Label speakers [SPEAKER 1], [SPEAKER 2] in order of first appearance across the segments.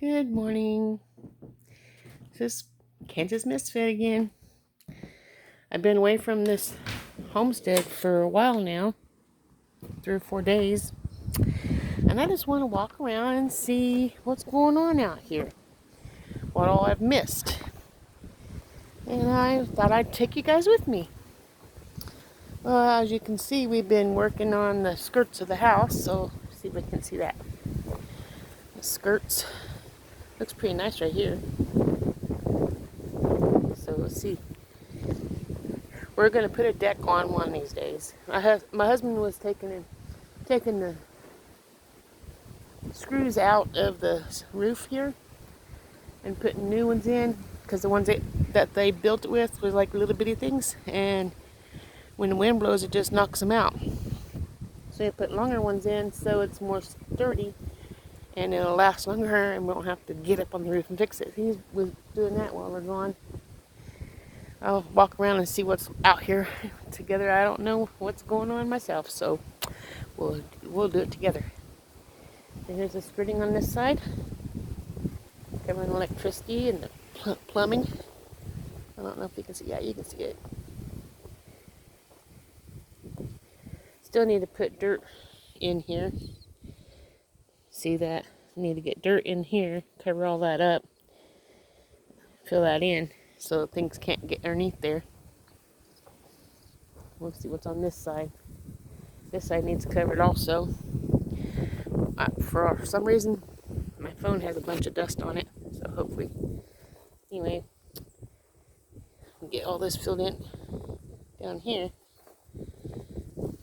[SPEAKER 1] Good morning. This is Kansas Misfit again. I've been away from this homestead for a while now, 3 or 4 days, and I just want to walk around and see what's going on out here, what all I've missed. And I thought I'd take you guys with me. As you can see, we've been working on the skirts of the house, so see if we can see that. The skirts. Looks pretty nice right here. So let's see. We're going to put a deck on one of these days. My husband was taking the screws out of the roof here and putting new ones in, because the ones that they built it with was like little bitty things, and when the wind blows it just knocks them out. So they put longer ones in so it's more sturdy and it'll last longer and we won't have to get up on the roof and fix it. He was doing that while we're gone. I'll walk around and see what's out here together. I don't know what's going on myself, so we'll do it together. And here's the skirting on this side, covering electricity and the plumbing. I don't know if you can see. Yeah, you can see it. Still need to put dirt in here. See that? Need to get dirt in here, cover all that up, fill that in so things can't get underneath there. We'll see what's on this side. This side needs covered also. For some reason, my phone has a bunch of dust on it, so hopefully, anyway, get all this filled in down here. You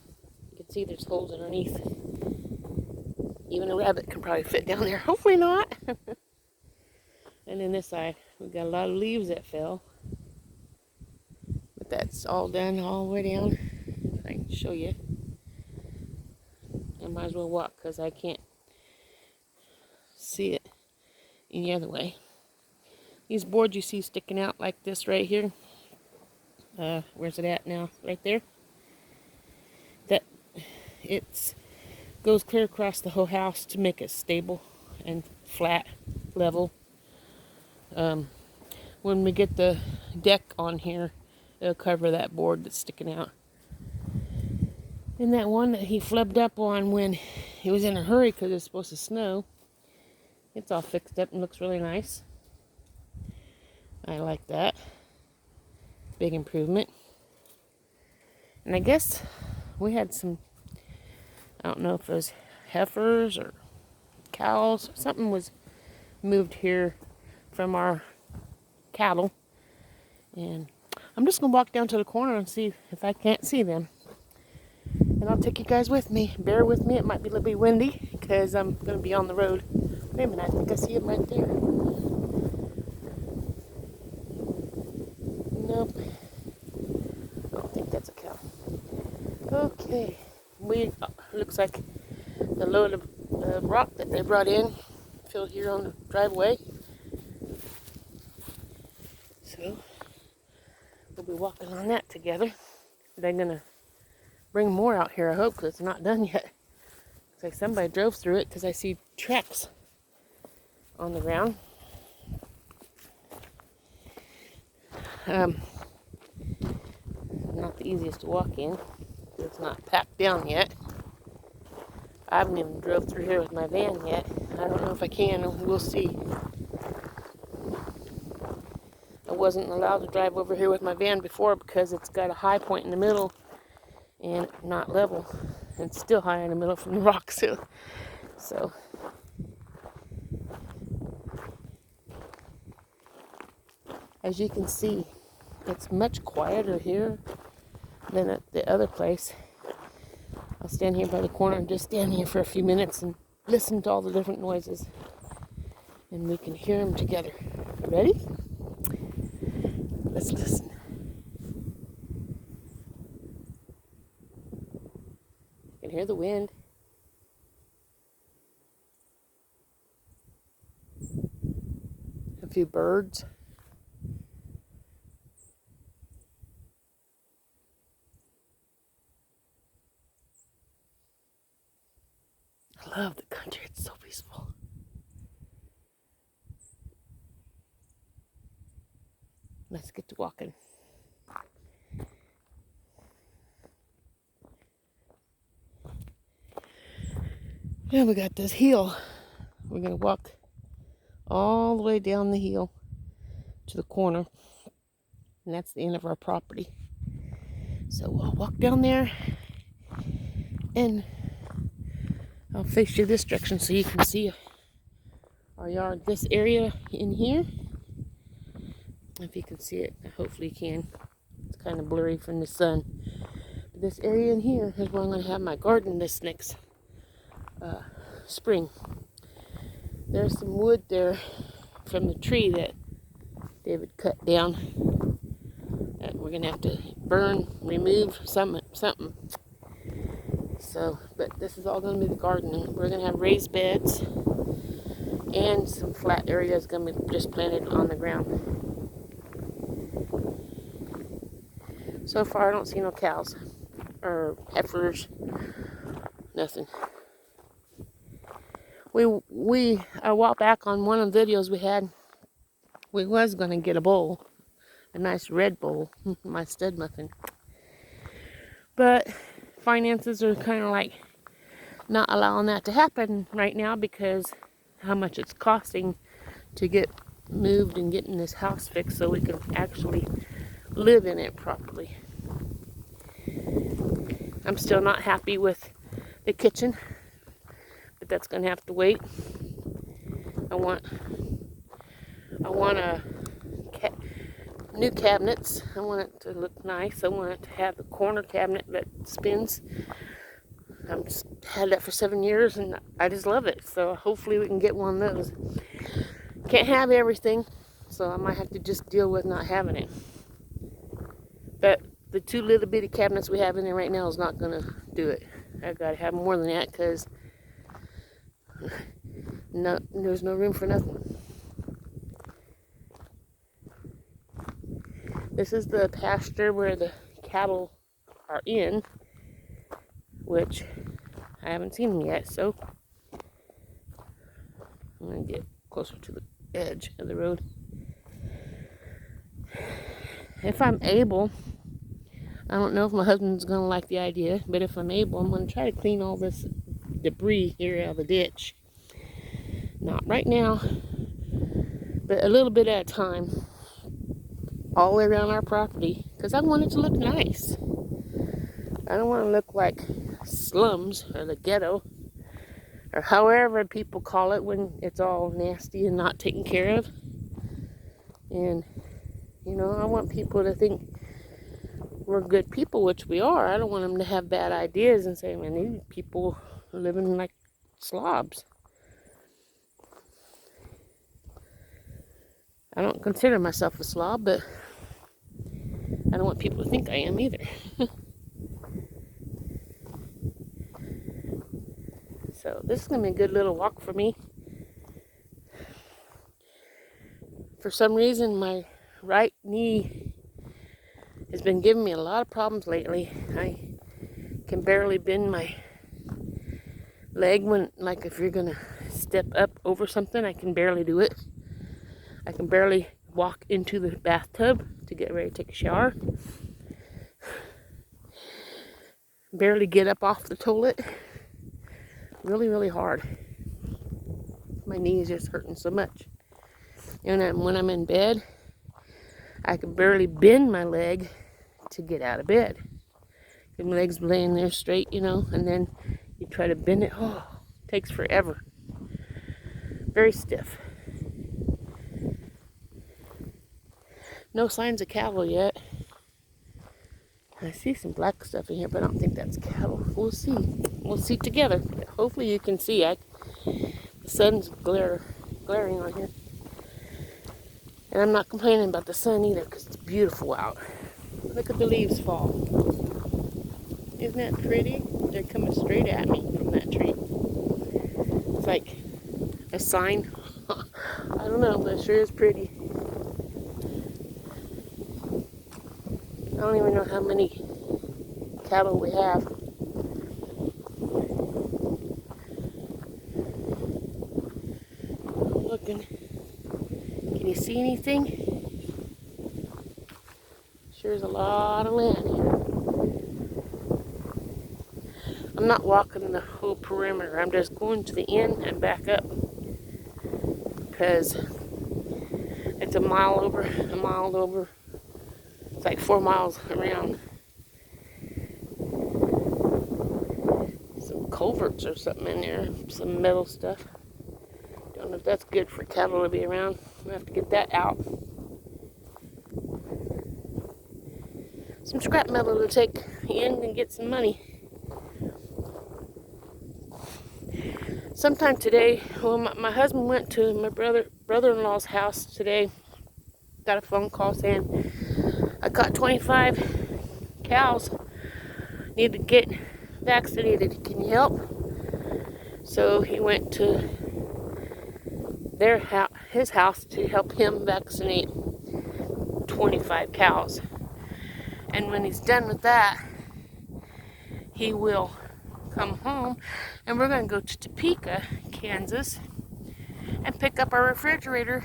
[SPEAKER 1] can see there's holes underneath. Even a rabbit can probably fit down there. Hopefully not. And then this side, we've got a lot of leaves that fell. But that's all done all the way down. If I can show you. I might as well walk because I can't see it any other way. These boards you see sticking out like this right here. Where's it at now? Right there. That it's goes clear across the whole house to make it stable and flat, level. When we get the deck on here, it'll cover that board that's sticking out. And that one that he flubbed up on when he was in a hurry because it's supposed to snow, it's all fixed up and looks really nice. I like that. Big improvement. And I guess we had some, I don't know if it was heifers or cows. Something was moved here from our cattle. And I'm just going to walk down to the corner and see if I can't see them. And I'll take you guys with me. Bear with me. It might be a little bit windy because I'm going to be on the road. Wait a minute. I think I see them right there. Nope. I don't think that's a cow. Okay. Looks like the load of rock that they brought in filled here on the driveway. So we'll be walking on that together. They're going to bring more out here, I hope, because it's not done yet. Looks like somebody drove through it because I see tracks on the ground. Not the easiest to walk in. It's not packed down yet. I haven't even drove through here with my van yet. I don't know if I can. We'll see. I wasn't allowed to drive over here with my van before because it's got a high point in the middle and not level. And it's still high in the middle from the rocks. So as you can see, it's much quieter here than at the other place. I'll stand here by the corner and just stand here for a few minutes and listen to all the different noises. And we can hear them together. Ready? Let's listen. You can hear the wind. A few birds. I love the country. It's so peaceful. Let's get to walking. Yeah, we got this hill. We're going to walk all the way down the hill to the corner. And that's the end of our property. So we'll walk down there and I'll face you this direction so you can see our yard. This area in here, if you can see it, hopefully you can. It's kind of blurry from the sun. But this area in here is where I'm going to have my garden this next spring. There's some wood there from the tree that David cut down that we're going to have to burn, remove, something. So, but this is all going to be the garden. We're going to have raised beds and some flat areas going to be just planted on the ground. So far, I don't see no cows or heifers, nothing. We a while back on one of the videos we had, we was going to get a bowl, a nice red bowl, my stud muffin. But finances are kind of like not allowing that to happen right now because how much it's costing to get moved and getting this house fixed so we can actually live in it properly. I'm still not happy with the kitchen, but that's going to have to wait. I want new cabinets. I want it to look nice. I want it to have the corner cabinet that spins. I've just had that for 7 years and I just love it. So hopefully we can get one of those. Can't have everything, so I might have to just deal with not having it. But the two little bitty cabinets we have in there right now is not going to do it. I've got to have more than that because there's no room for nothing. This is the pasture where the cattle are in, which I haven't seen them yet, so I'm going to get closer to the edge of the road. If I'm able, I don't know if my husband's going to like the idea, but if I'm able, I'm going to try to clean all this debris here out of the ditch. Not right now, but a little bit at a time, all the way around our property, because I want it to look nice. I don't want to look like slums or the ghetto or however people call it when it's all nasty and not taken care of. And you know, I want people to think we're good people, which we are. I don't want them to have bad ideas and say, man, these people are living like slobs. I don't consider myself a slob, but I don't want people to think I am either. So this is going to be a good little walk for me. For some reason, my right knee has been giving me a lot of problems lately. I can barely bend my leg when, like if you're going to step up over something, I can barely do it. I can barely walk into the bathtub to get ready to take a shower. Barely get up off the toilet. Really, really hard. My knee is just hurting so much. And when I'm in bed, I can barely bend my leg to get out of bed. My leg's laying there straight, you know, and then you try to bend it. Oh, it takes forever. Very stiff. No signs of cattle yet. I see some black stuff in here, but I don't think that's cattle. We'll see. We'll see together. But hopefully you can see. The sun's glaring on here. And I'm not complaining about the sun either because it's beautiful out. Look at the leaves fall. Isn't that pretty? They're coming straight at me from that tree. It's like a sign. I don't know, but it sure is pretty. I don't even know how many cattle we have. Looking. Can you see anything? Sure is a lot of land here. I'm not walking the whole perimeter. I'm just going to the end and back up because it's a mile over. It's like 4 miles around. Some culverts or something in there, some metal stuff. Don't know if that's good for cattle to be around. We'll have to get that out. Some scrap metal to take in and get some money. Sometime today, well, my husband went to my brother-in-law's house today. Got a phone call saying, I caught 25 cows. Need to get vaccinated. Can you help? So he went to his house to help him vaccinate 25 cows. And when he's done with that, he will come home and we're going to go to Topeka, Kansas and pick up our refrigerator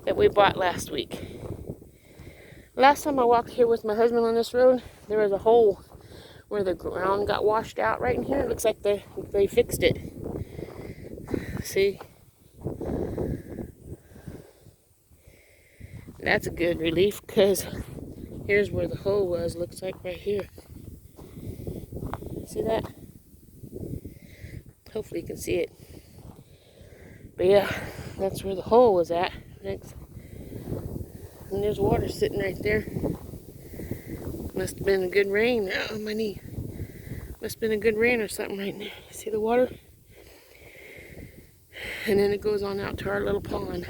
[SPEAKER 1] that we bought last week. Last time I walked here with my husband on this road, there was a hole where the ground got washed out right in here. It looks like they fixed it. See? That's a good relief because here's where the hole was. Looks like right here. See that? Hopefully you can see it. But yeah, that's where the hole was at. Next. And there's water sitting right there. Must have been a good rain. Oh, my knee. Must have been a good rain or something right there. See the water? And then it goes on out to our little pond.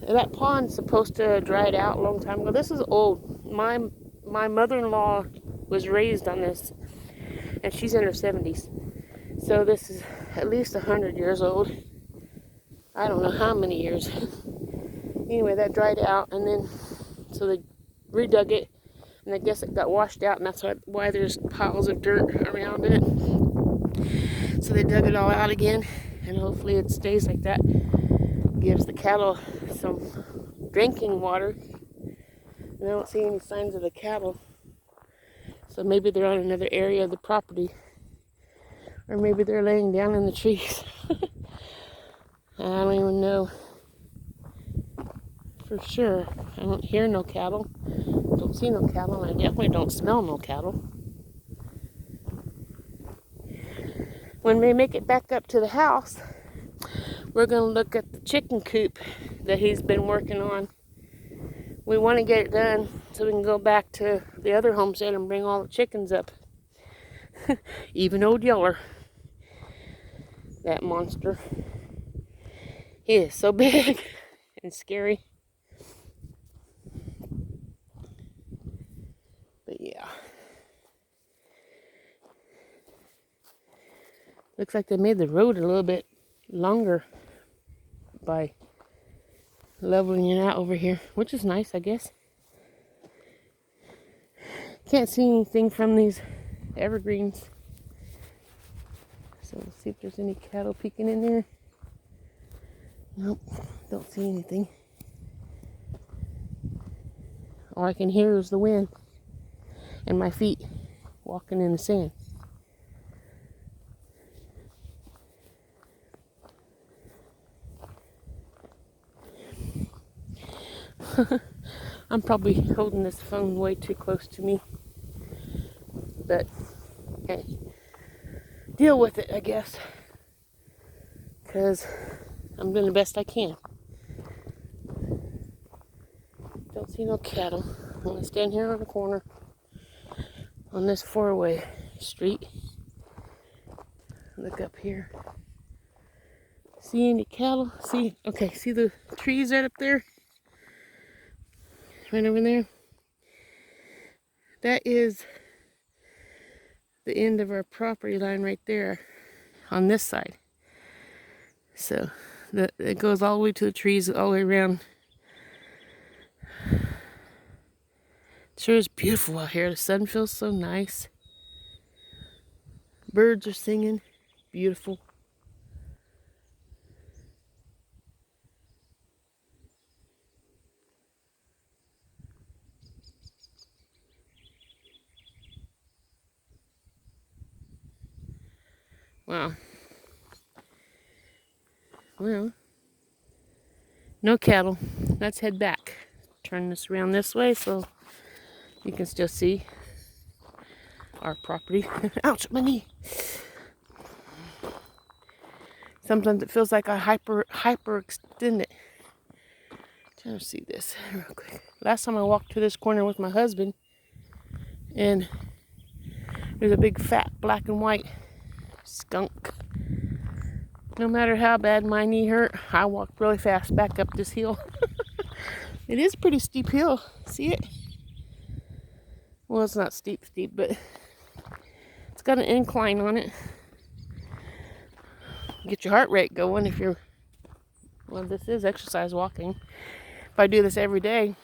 [SPEAKER 1] And that pond's supposed to have dried out a long time ago. This is old. My mother-in-law was raised on this, and she's in her 70s. So this is at least 100 years old. I don't know how many years. Anyway, that dried out, and then so they redug it, and I guess it got washed out, and that's why there's piles of dirt around it. So they dug it all out again, and hopefully it stays like that. Gives the cattle some drinking water. And I don't see any signs of the cattle. So maybe they're on another area of the property. Or maybe they're laying down in the trees. I don't even know for sure. I don't hear no cattle. Don't see no cattle. And I definitely don't smell no cattle. When we make it back up to the house, we're going to look at the chicken coop that he's been working on. We want to get it done so we can go back to the other homestead and bring all the chickens up. Even old Yeller, that monster. He is so big and scary. But yeah. Looks like they made the road a little bit longer by leveling it out over here, which is nice, I guess. Can't see anything from these evergreens. So let's see if there's any cattle peeking in there. Nope, don't see anything. All I can hear is the wind and my feet walking in the sand. I'm probably holding this phone way too close to me. But, hey, deal with it, I guess. Because I'm doing the best I can. Don't see no cattle. I'm going to stand here on the corner on this four-way street. Look up here. See any cattle? See the trees right up there? Right over there. That is the end of our property line right there on this side. So it goes all the way to the trees, all the way around. It sure is beautiful out here. The sun feels so nice. Birds are singing. Beautiful. Wow. Well, no cattle. Let's head back. Turn this around this way so you can still see our property. Ouch, my knee. Sometimes it feels like I hyperextend it. Trying to see this real quick. Last time I walked to this corner with my husband, and there's a big fat black and white skunk. No matter how bad my knee hurt, I walked really fast back up this hill. It is a pretty steep hill. See it? Well, it's not steep, but it's got an incline on it. Get your heart rate going if you're, well, this is exercise walking. If I do this every day,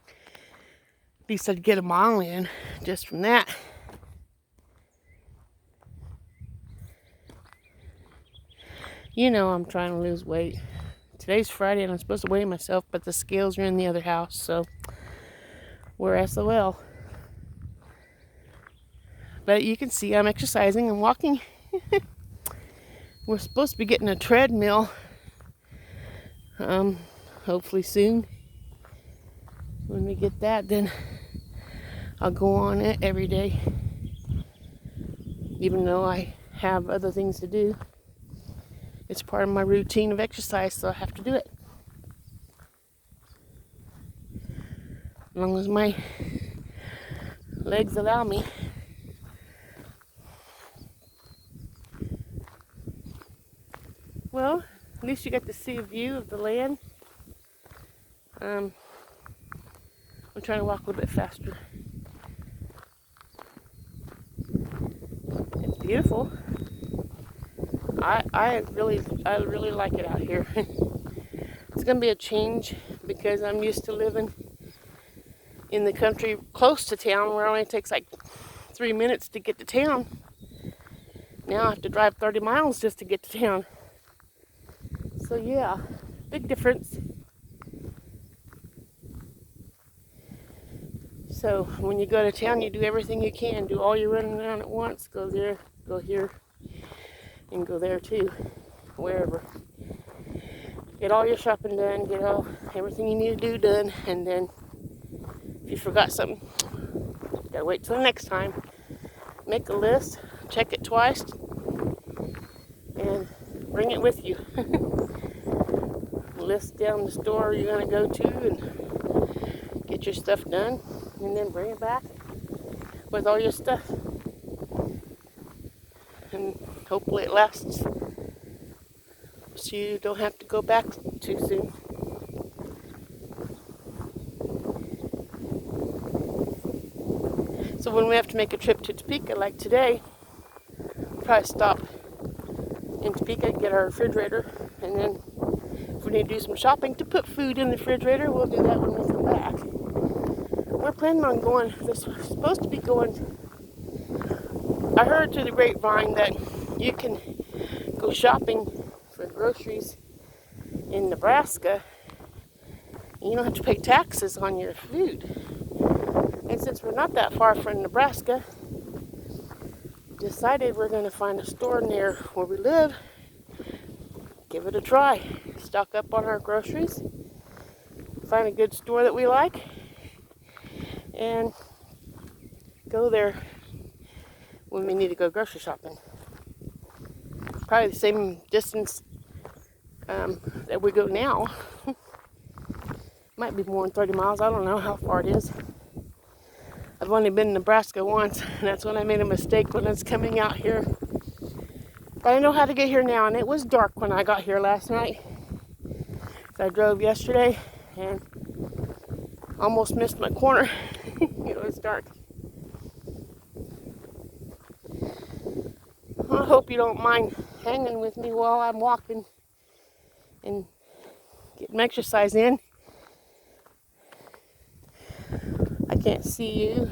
[SPEAKER 1] at least I'd get a mile in just from that. You know I'm trying to lose weight. Today's Friday and I'm supposed to weigh myself, but the scales are in the other house, so we're SOL. But you can see I'm exercising and walking. We're supposed to be getting a treadmill hopefully soon. When we get that, then I'll go on it every day, even though I have other things to do. It's part of my routine of exercise, so I have to do it. As long as my legs allow me. Well, at least you get to see a view of the land. I'm trying to walk a little bit faster. It's beautiful. I really like it out here. It's gonna be a change because I'm used to living in the country close to town, where it only takes like 3 minutes to get to town. Now I have to drive 30 miles just to get to town. So yeah, big difference. So when you go to town, you do everything you can. Do all your running around at once. Go there, go here, and go there too. Wherever. Get all your shopping done. Get everything you need to do done. And then if you forgot something, you gotta wait till the next time. Make a list. Check it twice. And bring it with you. List down the store you're going to go to and get your stuff done, and then bring it back with all your stuff, and hopefully it lasts so you don't have to go back too soon. So when we have to make a trip to Topeka like today, we'll probably stop in Topeka, get our refrigerator, and then if we need to do some shopping to put food in the refrigerator, we'll do that when we come back. We're planning on going, this was supposed to be going, I heard through the grapevine that you can go shopping for groceries in Nebraska and you don't have to pay taxes on your food. And since we're not that far from Nebraska, decided we're going to find a store near where we live, give it a try, stock up on our groceries, find a good store that we like, and go there when we need to go grocery shopping. Probably the same distance that we go now. Might be more than 30 miles. I don't know how far it is. I've only been in Nebraska once, and that's when I made a mistake when I was coming out here. But I know how to get here now, and it was dark when I got here last night. So I drove yesterday and almost missed my corner. It was dark. I hope you don't mind hanging with me while I'm walking and getting exercise in. I can't see you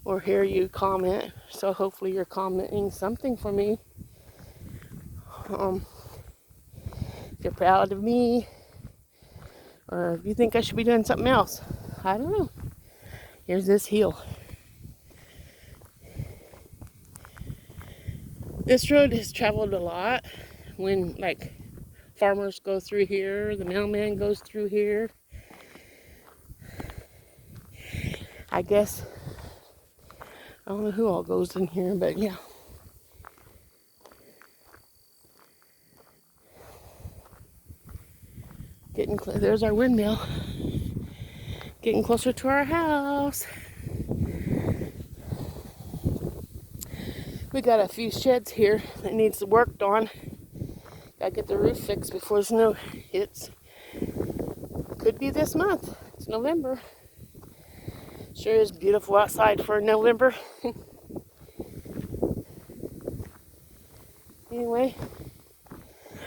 [SPEAKER 1] or hear you comment, so hopefully you're commenting something for me. If you're proud of me, or if you think I should be doing something else. I don't know. Here's this hill. This road has traveled a lot when, like, farmers go through here, the mailman goes through here. I guess, I don't know who all goes in here, but yeah. There's our windmill. Getting closer to our house. We got a few sheds here that needs worked on. Gotta get the roof fixed before snow hits. Could be this month. It's November. Sure is beautiful outside for November. Anyway,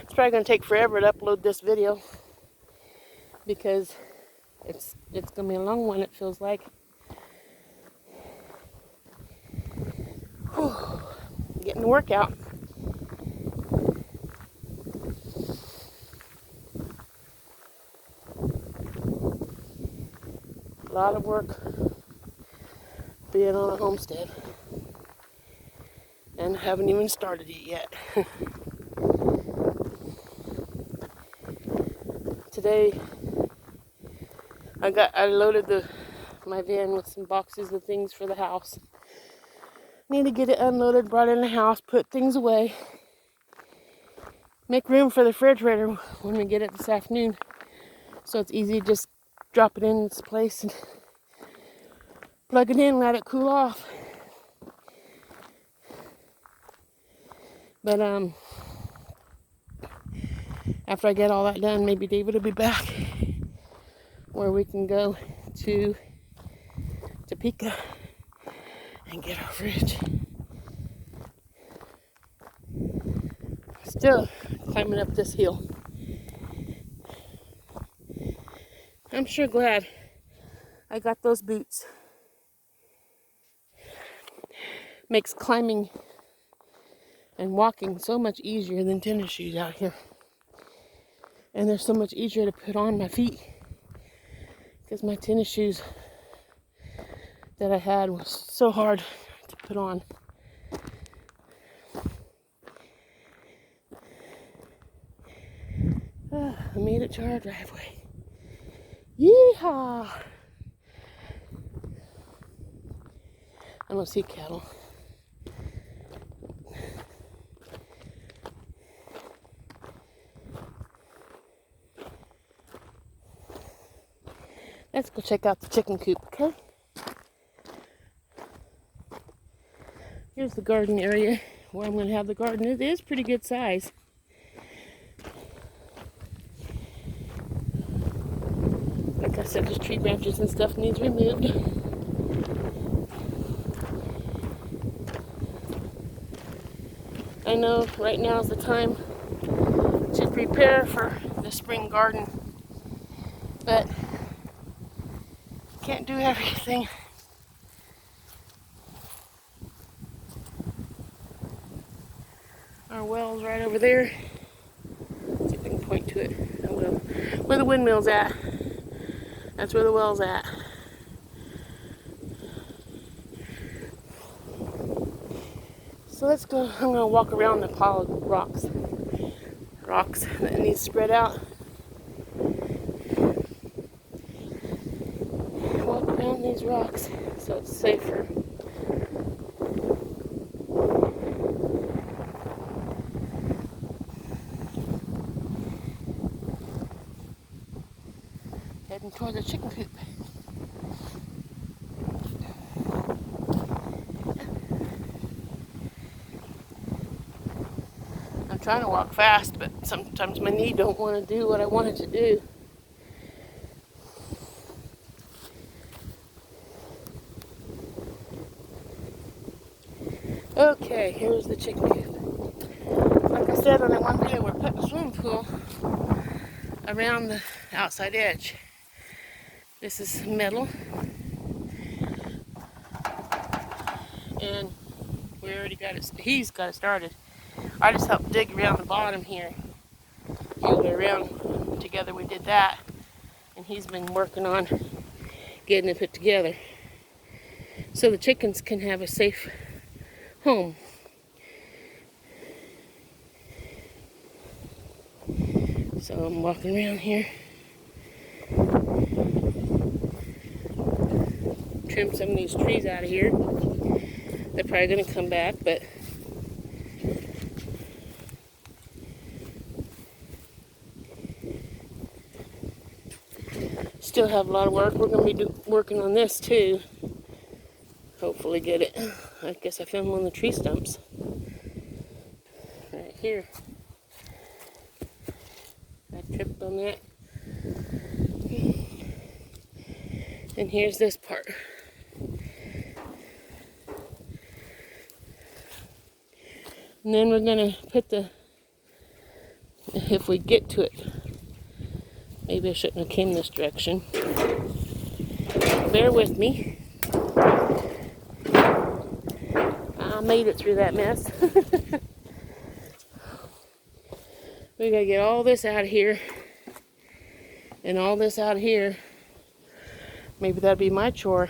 [SPEAKER 1] it's probably gonna take forever to upload this video because it's gonna be a long one, it feels like. Whew. Getting the workout. A lot of work being on a homestead. And haven't even started it yet. Today I loaded my van with some boxes of things for the house. Need to get it unloaded, brought in the house, put things away. Make room for the refrigerator when we get it this afternoon. So it's easy to just drop it in its place and plug it in, let it cool off. But after I get all that done, maybe David will be back where we can go to Topeka and get our fridge. Still climbing up this hill. I'm sure glad I got those boots. Makes climbing and walking so much easier than tennis shoes out here. And they're so much easier to put on my feet because my tennis shoes that I had was so hard to put on. I made it to our driveway. Yeehaw! I don't see cattle. Let's go check out the chicken coop, okay? Here's the garden area where I'm going to have the garden. It is pretty good size. Like I said, there's tree branches and stuff needs removed. I know right now is the time to prepare for the spring garden, but can't do everything. Our well's right over there. Let's see if I can point to it. I will. Where the windmill's at. That's where the well's at. So let's go. I'm going to walk around the pile of rocks that need spread out. Walk around these rocks so it's safer. Heading toward the chicken coop. I'm trying to walk fast, but sometimes my knee don't want to do what I want it to do. Okay, here's the chicken coop. Like I said on that one video, we're putting a swimming pool around the outside edge. This is metal. And we already got it, he's got it started. I just helped dig around the bottom here. Heeled it around, together we did that. And he's been working on getting it put together. So the chickens can have a safe home. So I'm walking around here. Trim some of these trees out of here. They're probably going to come back, but still have a lot of work. We're going to be working on this too. Hopefully get it. I guess I found one of the tree stumps. Right here. I tripped on that. And here's this part. And then we're going to put the, if we get to it, maybe I shouldn't have came this direction. Bear with me. I made it through that mess. We gotta get all this out of here and all this out of here. Maybe that'd be my chore.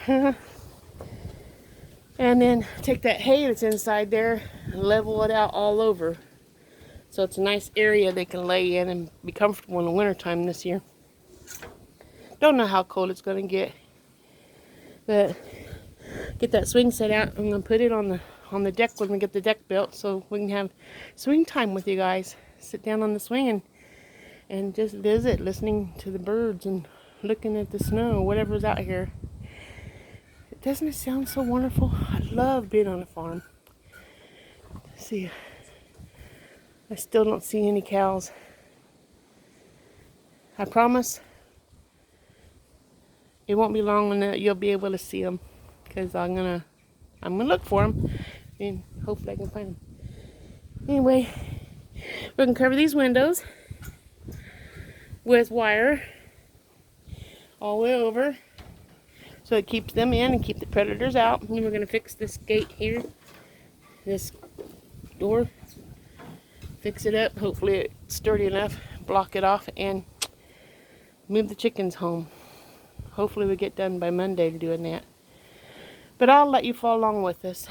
[SPEAKER 1] And then take that hay that's inside there and level it out all over. So it's a nice area they can lay in and be comfortable in the wintertime this year. Don't know how cold it's going to get. But get that swing set out. I'm going to put it on the deck when we get the deck built so we can have swing time with you guys. Sit down on the swing and just visit, listening to the birds and looking at the snow, whatever's out here. Doesn't it sound so wonderful? I love being on a farm. See, I still don't see any cows. I promise it won't be long when you'll be able to see them, because I'm gonna look for them and hopefully I can find them. Anyway, we can cover these windows with wire all the way over, so it keeps them in and keep the predators out. And we're going to fix this gate here, this door, fix it up. Hopefully it's sturdy enough, block it off, and move the chickens home. Hopefully we get done by Monday doing that. But I'll let you follow along with us.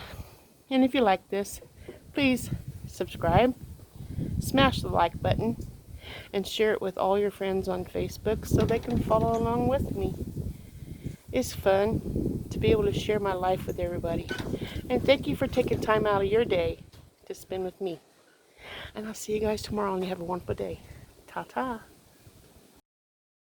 [SPEAKER 1] And if you like this, please subscribe, smash the like button, and share it with all your friends on Facebook so they can follow along with me. It's fun to be able to share my life with everybody. And thank you for taking time out of your day to spend with me. And I'll see you guys tomorrow, and you have a wonderful day. Ta-ta.